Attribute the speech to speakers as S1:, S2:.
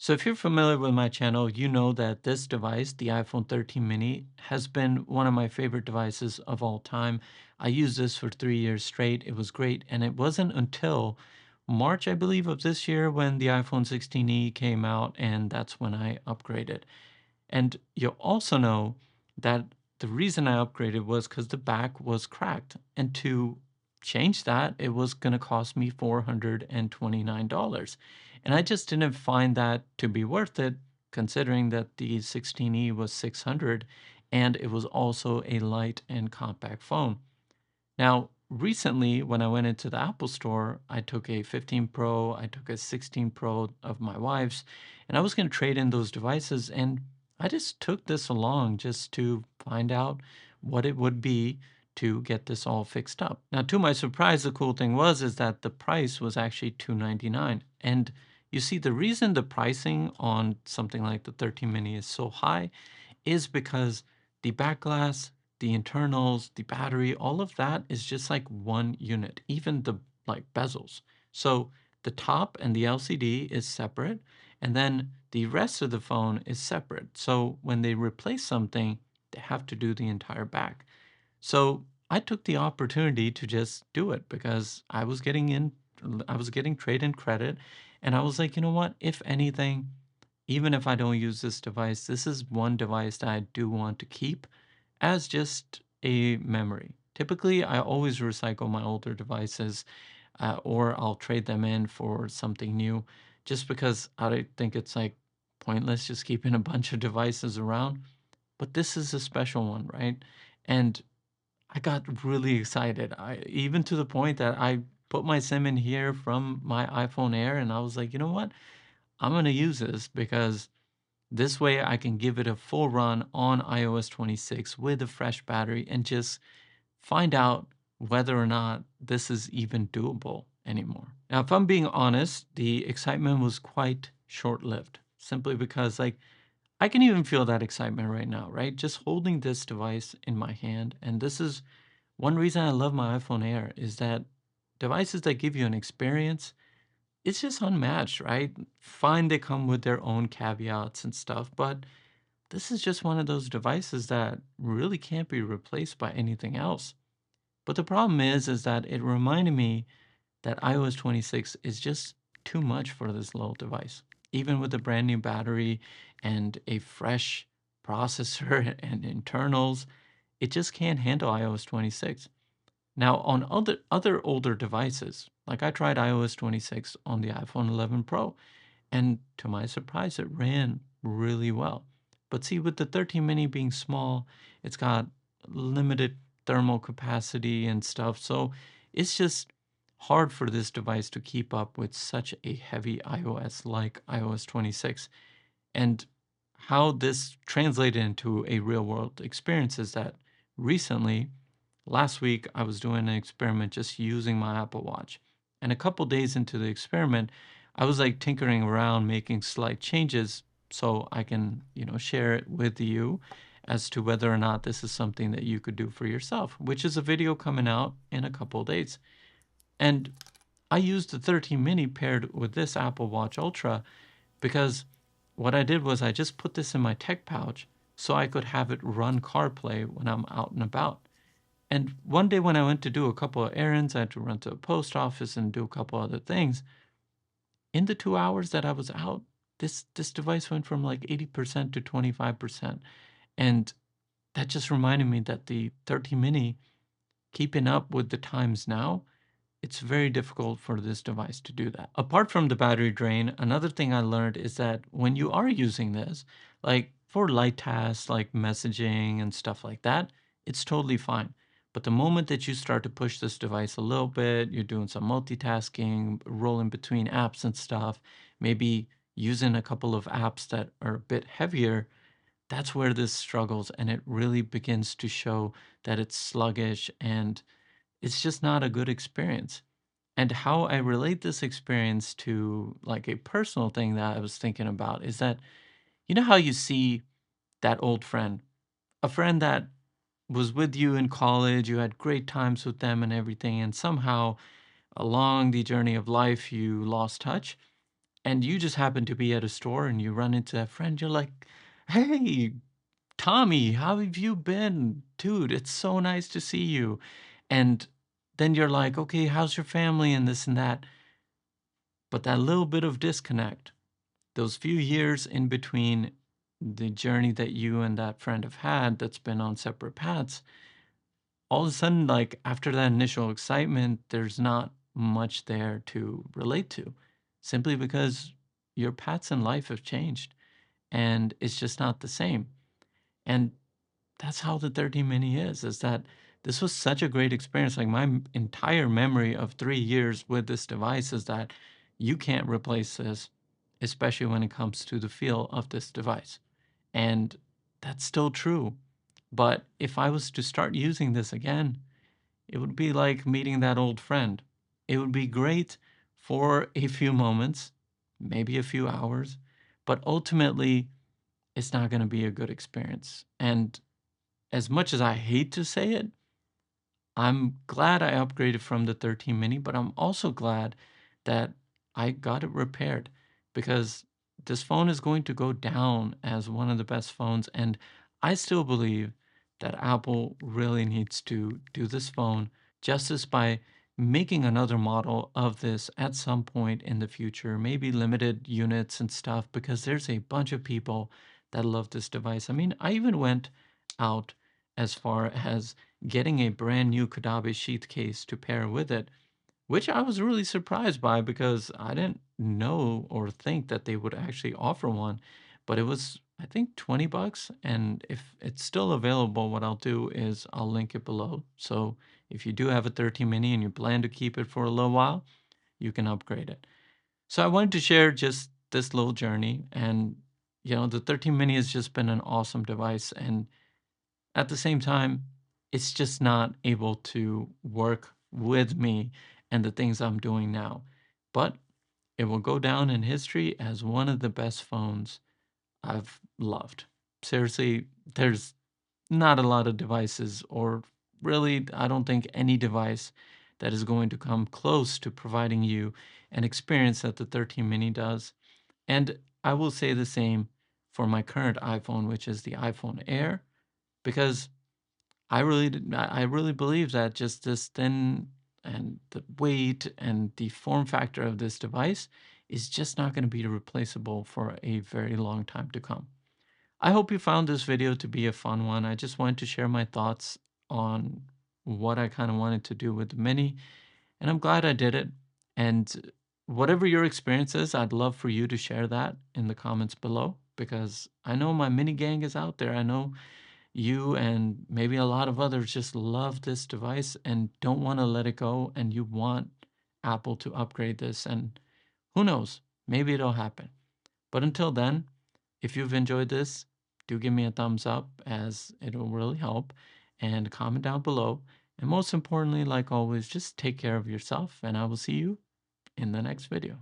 S1: So if you're familiar with my channel, you know that this device, the iPhone 13 mini, has been one of my favorite devices of all time. I used this for 3 years straight. It was great. And it wasn't until March, I believe, of this year when the iPhone 16e came out, and that's when I upgraded. And you'll also know that the reason I upgraded was because the back was cracked. And to change that, it was going to cost me $429. And I just didn't find that to be worth it, considering that the 16e was 600 and it was also a light and compact phone. Now, recently, when I went into the Apple store, I took a 15 Pro, I took a 16 Pro of my wife's, and I was going to trade in those devices. And I just took this along just to find out what it would be to get this all fixed up. Now, to my surprise, the cool thing was is that the price was actually $299. And you see, the reason the pricing on something like the 13 mini is so high is because the back glass, the internals, the battery, all of that is just like one unit, even the like bezels. So the top and the LCD is separate, and then the rest of the phone is separate. So when they replace something, they have to do the entire back. So I took the opportunity to just do it because I was getting trade-in credit, and I was like, you know what? If anything, even if I don't use this device, this is one device that I do want to keep as just a memory. Typically, I always recycle my older devices, or I'll trade them in for something new, just because I think it's like pointless just keeping a bunch of devices around. But this is a special one, right? And I got really excited. I even to the point that I put my SIM in here from my iPhone Air, and I was like, you know what? I'm gonna use this because this way I can give it a full run on iOS 26 with a fresh battery and just find out whether or not this is even doable anymore. Now, if I'm being honest, the excitement was quite short-lived, simply because like I can even feel that excitement right now, right? Just holding this device in my hand. And this is one reason I love my iPhone Air is that devices that give you an experience, it's just unmatched, right? Fine, they come with their own caveats and stuff, but this is just one of those devices that really can't be replaced by anything else. But the problem is that it reminded me that iOS 26 is just too much for this little device. Even with a brand new battery and a fresh processor and internals, it just can't handle iOS 26. Now, on other older devices, like I tried iOS 26 on the iPhone 11 Pro, and to my surprise, it ran really well. But see, with the 13 mini being small, it's got limited thermal capacity and stuff. So it's just hard for this device to keep up with such a heavy iOS like iOS 26. And how this translated into a real world experience is that recently, last week, I was doing an experiment just using my Apple Watch. And a couple days into the experiment, I was like tinkering around, making slight changes so I can, share it with you as to whether or not this is something that you could do for yourself, which is a video coming out in a couple days. And I used the 13 mini paired with this Apple Watch Ultra because what I did was I just put this in my tech pouch so I could have it run CarPlay when I'm out and about. And one day when I went to do a couple of errands, I had to run to a post office and do a couple other things. In the 2 hours that I was out, this device went from like 80% to 25%. And that just reminded me that the 30 mini, keeping up with the times now, it's very difficult for this device to do that. Apart from the battery drain, another thing I learned is that when you are using this, like for light tasks like messaging and stuff like that, it's totally fine. But the moment that you start to push this device a little bit, you're doing some multitasking, rolling between apps and stuff, maybe using a couple of apps that are a bit heavier, that's where this struggles and it really begins to show that it's sluggish and it's just not a good experience. And how I relate this experience to like a personal thing that I was thinking about is that, you know how you see that old friend, a friend that was with you in college, you had great times with them and everything, and somehow along the journey of life, you lost touch. and you just happen to be at a store and you run into that friend, you're like, "Hey, Tommy, how have you been? Dude, it's so nice to see you." And then you're like, "Okay, how's your family?" and this and that. But that little bit of disconnect, those few years in between the journey that you and that friend have had that's been on separate paths, all of a sudden, like after that initial excitement, there's not much there to relate to simply because your paths in life have changed and it's just not the same. And that's how the 13 mini is that this was such a great experience. Like my entire memory of 3 years with this device is that you can't replace this, especially when it comes to the feel of this device. And that's still true. But if I was to start using this again, it would be like meeting that old friend. It would be great for a few moments, maybe a few hours, but ultimately, it's not going to be a good experience. And as much as I hate to say it, I'm glad I upgraded from the 13 mini, but I'm also glad that I got it repaired because this phone is going to go down as one of the best phones. And I still believe that Apple really needs to do this phone justice by making another model of this at some point in the future, maybe limited units and stuff, because there's a bunch of people that love this device. I mean, I even went out as far as getting a brand new Kadabe sheath case to pair with it, which I was really surprised by because I didn't know or think that they would actually offer one. But it was, I think, 20 bucks. And if it's still available, what I'll do is I'll link it below. So if you do have a 13 mini and you plan to keep it for a little while, you can upgrade it. So I wanted to share just this little journey. And, the 13 mini has just been an awesome device. And at the same time, it's just not able to work with me and the things I'm doing now. But it will go down in history as one of the best phones I've loved. Seriously, there's not a lot of devices, or really, I don't think any device that is going to come close to providing you an experience that the 13 mini does. And I will say the same for my current iPhone, which is the iPhone Air, because I really believe that just this thin and the weight and the form factor of this device is just not going to be replaceable for a very long time to come. I hope you found this video to be a fun one. I just wanted to share my thoughts on what I kind of wanted to do with the Mini, and I'm glad I did it. And whatever your experience is, I'd love for you to share that in the comments below because I know my Mini gang is out there. I know you and maybe a lot of others just love this device and don't want to let it go, and you want Apple to upgrade this. And who knows, maybe it'll happen. But until then, if you've enjoyed this, do give me a thumbs up as it'll really help, and comment down below. And most importantly, like always, just take care of yourself, and I will see you in the next video.